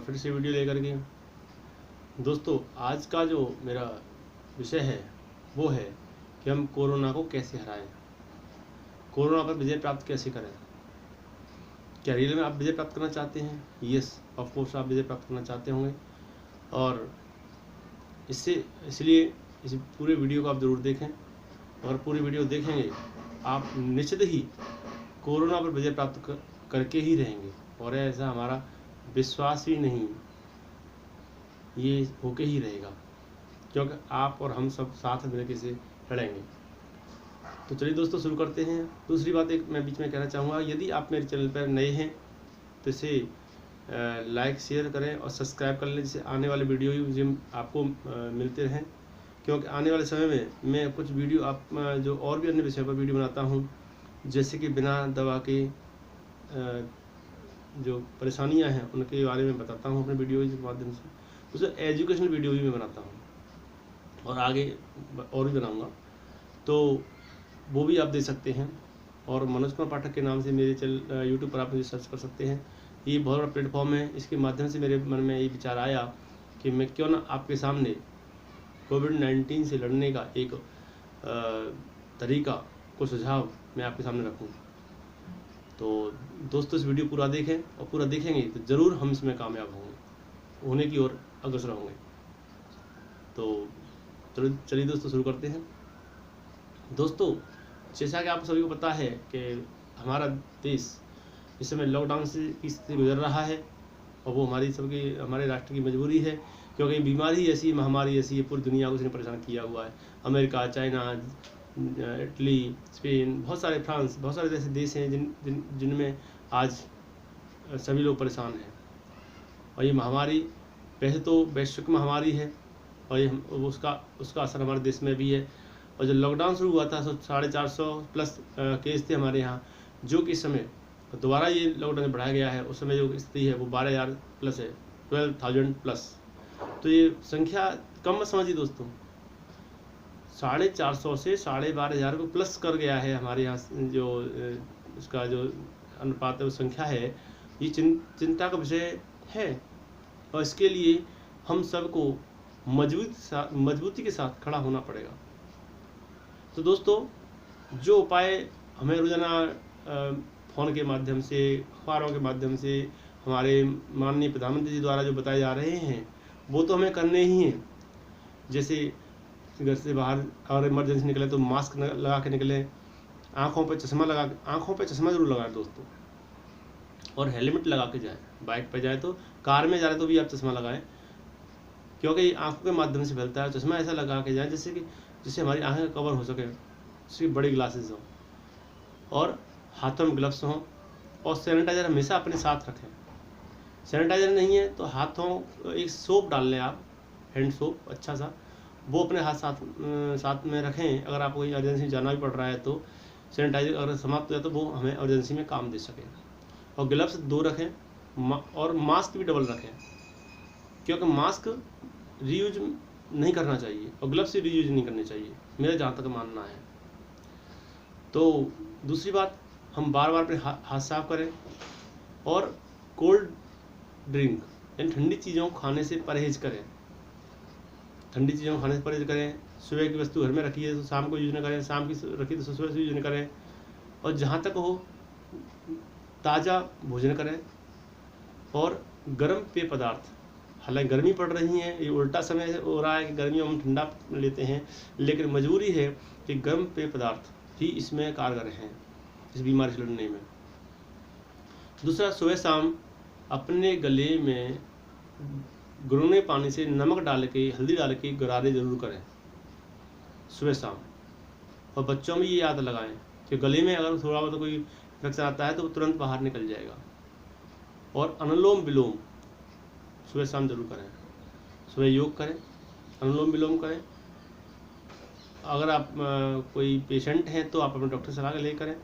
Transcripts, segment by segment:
फिर से वीडियो लेकर के। दोस्तों, आज का जो मेरा विषय है वो है कि हम कोरोना को कैसे हराएं, कोरोना पर विजय प्राप्त कैसे करें। क्या रियल में आप विजय प्राप्त करना चाहते हैं? यस, ऑफ कोर्स आप विजय प्राप्त करना चाहते होंगे, और इसलिए इस पूरे वीडियो को आप ज़रूर देखें। अगर पूरी वीडियो देखेंगे आप निश्चित ही कोरोना पर विजय प्राप्त करके ही रहेंगे, और ऐसा हमारा विश्वास ही नहीं, ये होके ही रहेगा, क्योंकि आप और हम सब साथ मिलकर से लड़ेंगे। तो चलिए दोस्तों, शुरू करते हैं। दूसरी बात एक मैं बीच में कहना चाहूँगा, यदि आप मेरे चैनल पर नए हैं तो इसे लाइक शेयर करें और सब्सक्राइब कर लें, जिससे आने वाले वीडियो मुझे आपको मिलते रहें। क्योंकि आने वाले समय में मैं कुछ वीडियो जो और भी अन्य विषयों पर वीडियो बनाता हूँ, जैसे कि बिना दवा के जो परेशानियाँ हैं उनके बारे में बताता हूँ अपने वीडियो के माध्यम से। उसमें एजुकेशनल वीडियो भी मैं बनाता हूँ और आगे और भी बनाऊँगा, तो वो भी आप देख सकते हैं। और मनोज कुमार पाठक के नाम से मेरे चैनल यूट्यूब पर आप मुझे सर्च कर सकते हैं। ये बहुत बड़ा प्लेटफॉर्म है। इसके माध्यम से मेरे मन में ये विचार आया कि मैं क्यों ना आपके सामने कोविड-19 से लड़ने का एक तरीका को सुझाव मैं आपके सामने रखूं। तो दोस्तों, इस वीडियो पूरा देखें, और पूरा देखेंगे तो ज़रूर हम इसमें कामयाब होने की ओर अग्रसर होंगे। तो चलिए दोस्तों, शुरू करते हैं। दोस्तों, जैसा कि आप सभी को पता है कि हमारा देश इस समय लॉकडाउन से गुजर रहा है, और वो हमारे राष्ट्र की मजबूरी है, क्योंकि बीमारी ऐसी, महामारी ऐसी है, पूरी दुनिया को इसने परेशान किया हुआ है। America, China, Italy, Spain, France, बहुत सारे ऐसे देश हैं जिनमें आज सभी लोग परेशान हैं। और ये महामारी वैसे तो वैश्विक महामारी है, और ये उसका असर हमारे देश में भी है। और जब लॉकडाउन शुरू हुआ था तो 450 प्लस केस थे हमारे यहाँ, जो कि इस समय दोबारा ये लॉकडाउन बढ़ाया गया है। उस समय जो स्थिति है वो 12,000 प्लस है, 12,000 प्लस। तो ये संख्या कम मत समझिए दोस्तों, 450 से 12,500 को प्लस कर गया है हमारे यहाँ। जो इसका जो अनुपात है, वो संख्या है, ये चिंता का विषय है, और इसके लिए हम सबको मजबूती के साथ खड़ा होना पड़ेगा। तो दोस्तों, जो उपाय हमें रोजाना फ़ोन के माध्यम से, अखबारों के माध्यम से, हमारे माननीय प्रधानमंत्री जी द्वारा जो बताए जा रहे हैं, वो तो हमें करने ही हैं। जैसे घर से बाहर अगर इमरजेंसी निकले तो मास्क लगा के निकलें, आँखों पे चश्मा जरूर लगाएं दोस्तों, और हेलमेट लगा के जाएं। बाइक पर जाए तो, कार में जा रहे तो भी आप चश्मा लगाएं, क्योंकि आँखों के माध्यम से फैलता है। चश्मा ऐसा लगा के जाएं जिससे हमारी आँखें कवर हो सके, जिसकी बड़ी ग्लासेस हों, और हाथों में ग्लव्स हों, और सैनिटाइज़र हमेशा अपने साथ रखें। सैनिटाइज़र नहीं है तो हाथों एक सोप डाल लें आप, हैंड सोप अच्छा सा, वो अपने साथ में रखें। अगर आपको कोई अर्जेंसी जाना भी पड़ रहा है तो सैनिटाइजर अगर समाप्त हो जाए तो वो हमें अर्जेंसी में काम दे सके। और ग्लव्स 2 रखें, और मास्क भी डबल रखें, क्योंकि मास्क रीयूज नहीं करना चाहिए और ग्लव्स भी रीयूज नहीं करने चाहिए, मेरा जहाँ तक मानना है। तो दूसरी बात, हम बार बार अपने हाथ साफ करें, और कोल्ड ड्रिंक यानी ठंडी चीज़ों खाने से परहेज करें। सुबह की वस्तु घर में रखिए तो शाम को यूज न करें, शाम की रखिए तो सुबह से यूज न करें। और जहाँ तक हो ताज़ा भोजन करें, और गर्म पेय पदार्थ, हालांकि गर्मी पड़ रही है, ये उल्टा समय हो रहा है कि गर्मियों में हम ठंडा लेते हैं, लेकिन मजबूरी है कि गर्म पेय पदार्थ ही इसमें कारगर हैं इस बीमारी से लड़ने में। दूसरा, सुबह शाम अपने गले में गुनगुने पानी से नमक डाल के, हल्दी डाल के गरारे जरूर करें सुबह शाम। और बच्चों में ये याद लगाएं कि गले में अगर थोड़ा बहुत कोई इन्फेक्शन आता है तो वो तुरंत बाहर निकल जाएगा। और अनुलोम विलोम सुबह शाम जरूर करें। सुबह योग करें, अनुलोम विलोम करें। अगर आप कोई पेशेंट हैं तो आप अपने डॉक्टर से सलाह ले करें।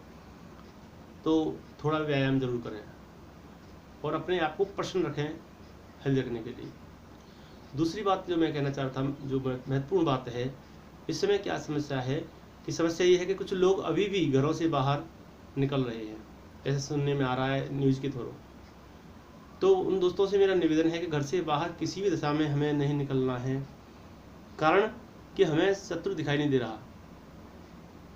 तो थोड़ा व्यायाम जरूर करें, और अपने आप को प्रसन्न रखें हेल्थ रखने के लिए। दूसरी बात जो मैं कहना चाह रहा था, जो महत्वपूर्ण बात है, इस समय क्या समस्या है कि समस्या ये है कि कुछ लोग अभी भी घरों से बाहर निकल रहे हैं, ऐसे सुनने में आ रहा है न्यूज़ के थ्रू। तो उन दोस्तों से मेरा निवेदन है कि घर से बाहर किसी भी दशा में हमें नहीं निकलना है, कारण कि हमें शत्रु दिखाई नहीं दे रहा।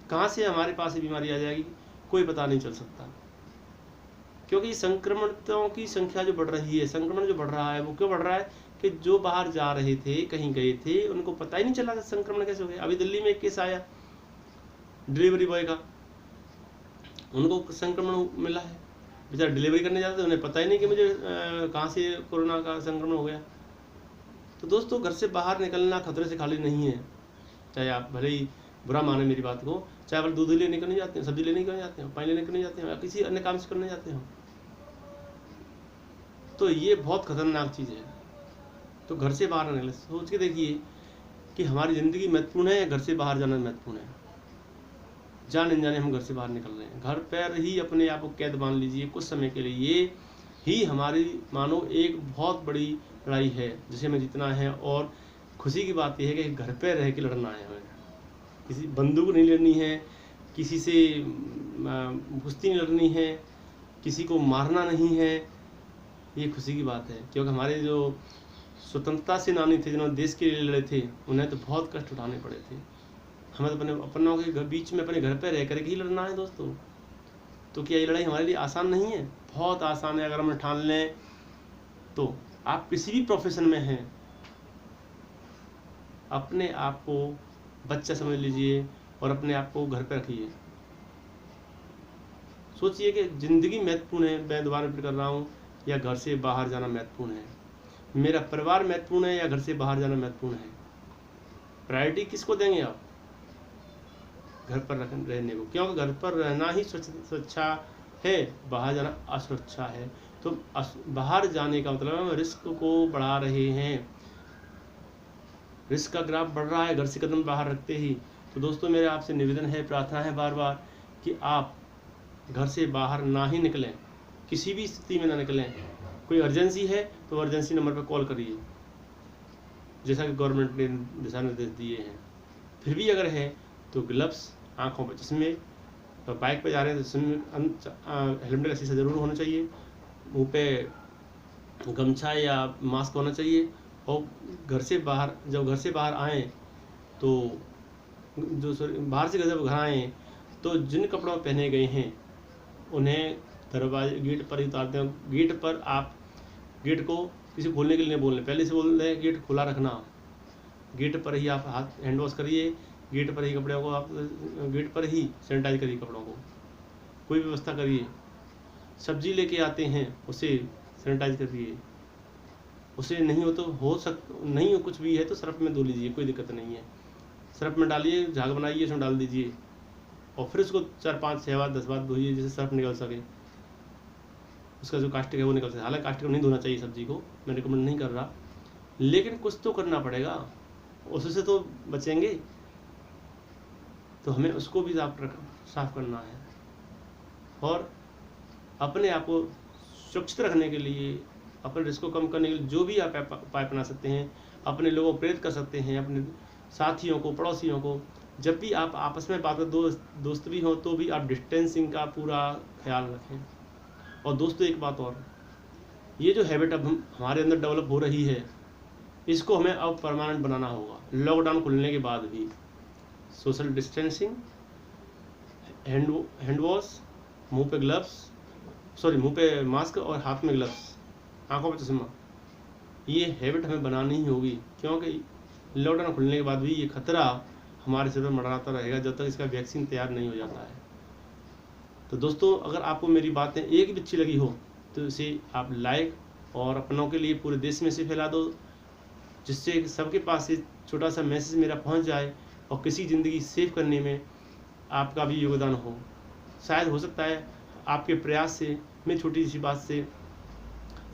कहाँ से हमारे पास ये बीमारी आ जाएगी कोई पता नहीं चल सकता, क्योंकि संक्रमितों की संख्या जो बढ़ रही है, संक्रमण जो बढ़ रहा है, वो क्यों बढ़ रहा है कि जो बाहर जा रहे थे, कहीं गए थे, उनको पता ही नहीं चला कि संक्रमण कैसे हो गया। अभी दिल्ली में एक केस आया डिलीवरी बॉय का, उनको संक्रमण मिला है। बेचारा डिलीवरी करने जाते थे, उन्हें पता ही नहीं कि मुझे कहाँ से कोरोना का संक्रमण हो गया। तो दोस्तों, घर से बाहर निकलना खतरे से खाली नहीं है। चाहे आप भले ही बुरा माने मेरी बात को, चाहे आप दूध लेने करने जाते हैं, सब्जी लेने करने जाते हैं, पानी लेने करने जाते हैं, या किसी अन्य काम से करने जाते हो, तो ये बहुत खतरनाक चीज़ है। तो घर से बाहर निकले, सोच के देखिए कि हमारी ज़िंदगी महत्वपूर्ण है या घर से बाहर जाना महत्वपूर्ण है। जान अनजाने हम घर से बाहर निकल रहे हैं, घर पर ही अपने आप को कैद मान लीजिए कुछ समय के लिए। ये ही हमारी मानो एक बहुत बड़ी लड़ाई है जिसे हमें जीतना है। और खुशी की बात यह है कि घर पर रह के लड़ना है हमें, किसी बंदूक नहीं लड़नी है, किसी से कुश्ती नहीं लड़नी है, किसी को मारना नहीं है। ये खुशी की बात है, क्योंकि हमारे जो स्वतंत्रता सेनानी थे जिन्होंने देश के लिए लड़े थे, उन्हें तो बहुत कष्ट उठाने पड़े थे। हमें तो अपने अपनों के बीच में अपने घर पर रह कर ही लड़ना है दोस्तों। तो क्या ये लड़ाई हमारे लिए आसान नहीं है? बहुत आसान है अगर हम ठान लें तो। आप किसी भी प्रोफेशन में हैं, अपने आप को बच्चा समझ लीजिए और अपने आप को घर पर रखिए। सोचिए कि ज़िंदगी महत्वपूर्ण है, मैं दोबारा रिपीट कर रहा हूँ, या घर से बाहर जाना महत्वपूर्ण है? मेरा परिवार महत्वपूर्ण है या घर से बाहर जाना महत्वपूर्ण है? प्रायोरिटी किसको देंगे आप? घर पर रहने को, क्योंकि घर पर रहना ही सुरक्षा है, बाहर जाना असुरक्षा है। तो बाहर जाने का मतलब हम रिस्क को बढ़ा रहे हैं, रिस्क का ग्राफ बढ़ रहा है घर से कदम बाहर रखते ही। तो दोस्तों, मेरा आपसे निवेदन है, प्रार्थना है बार बार कि आप घर से बाहर ना ही निकलें, किसी भी स्थिति में ना निकलें। कोई अर्जेंसी है तो अर्जेंसी नंबर पर कॉल करिए, जैसा कि गवर्नमेंट ने दिशा निर्देश दिए हैं। फिर भी अगर है तो ग्लव्स, आँखों पर चश्मे, तो बाइक पर जा रहे हैं तो हेलमेट का शीशा ज़रूर होना चाहिए, मुँह पे गमछा या मास्क होना चाहिए। और घर से बाहर, जब घर से बाहर आएँ तो बाहर से जब घर आएँ तो जिन कपड़ों पहने गए हैं उन्हें दरवाजे गेट पर ही उतारते हैं। गेट पर आप गेट को किसी खोलने के लिए नहीं बोलने, पहले से बोल रहे हैं गेट खुला रखना। गेट पर ही आप हाथ हैंड वॉश करिए, गेट पर ही कपड़ों को आप गेट पर ही सैनिटाइज करिए, कपड़ों को कोई व्यवस्था करिए। सब्जी लेके आते हैं उसे सैनिटाइज करिए, उसे नहीं हो कुछ भी है तो सर्फ में धो लीजिए, कोई दिक्कत नहीं है। सर्फ में डालिए, झाग बनाइए, उसमें डाल दीजिए और फिर उसको 4 5 6 बार 10 बार धोइए, जिससे सर्फ निकल सके, उसका जो कास्टिक है वो निकल सके। हालांकि कास्टिक नहीं धोना चाहिए सब्जी को, मैं रिकमेंड नहीं कर रहा, लेकिन कुछ तो करना पड़ेगा, उससे तो बचेंगे। तो हमें उसको भी साफ करना है। और अपने आप को सुरक्षित रखने के लिए, अपने रिस्क को कम करने के लिए जो भी आप उपाय अपना सकते हैं, अपने लोगों को प्रेरित कर सकते हैं, अपने साथियों को, पड़ोसियों को। जब भी आप आपस में बात कर, दोस्त भी हो तो भी आप डिस्टेंसिंग का पूरा ख्याल रखें। और दोस्तों, एक बात और, ये जो हैबिट अब हमारे अंदर डेवलप हो रही है, इसको हमें अब परमानेंट बनाना होगा। लॉकडाउन खुलने के बाद भी सोशल डिस्टेंसिंग, हैंड वॉश, मुंह पे मास्क और हाथ में ग्लव्स, आंखों पर चश्मा, ये हैबिट हमें बनानी ही होगी, क्योंकि लॉकडाउन खुलने के बाद भी ये खतरा हमारे सिर पर मंडराता रहेगा जब तक इसका वैक्सीन तैयार नहीं हो जाता है। तो दोस्तों, अगर आपको मेरी बातें एक भी अच्छी लगी हो तो इसे आप लाइक और अपनों के लिए पूरे देश में से फैला दो, जिससे सबके पास ये छोटा सा मैसेज मेरा पहुंच जाए और किसी ज़िंदगी सेव करने में आपका भी योगदान हो। शायद हो सकता है आपके प्रयास से, मैं छोटी सी बात से,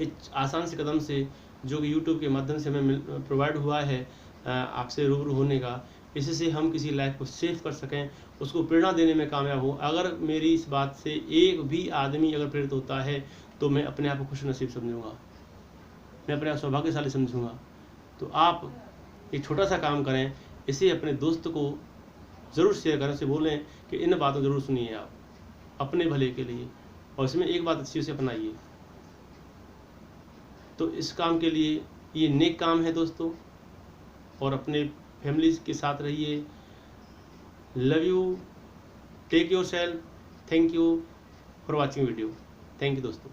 एक आसान से कदम से जो कि यूट्यूब के माध्यम से हमें प्रोवाइड हुआ है आपसे रूबरू होने का, इससे हम किसी लाइफ को सेव कर सकें, उसको प्रेरणा देने में कामयाब हो। अगर मेरी इस बात से एक भी आदमी अगर प्रेरित होता है तो मैं अपने आप को खुश नसीब समझूंगा, मैं अपने आप सौभाग्यशाली समझूंगा। तो आप एक छोटा सा काम करें, इसे अपने दोस्त को ज़रूर शेयर करें, उसे बोलें कि इन बातों ज़रूर सुनिए आप अपने भले के लिए, और इसमें एक बात अच्छी से अपनाइए। तो इस काम के लिए ये नेक काम है दोस्तों, और अपने फैमिली के साथ रहिए। Love you, take yourself, thank you for watching video, thank you दोस्तों।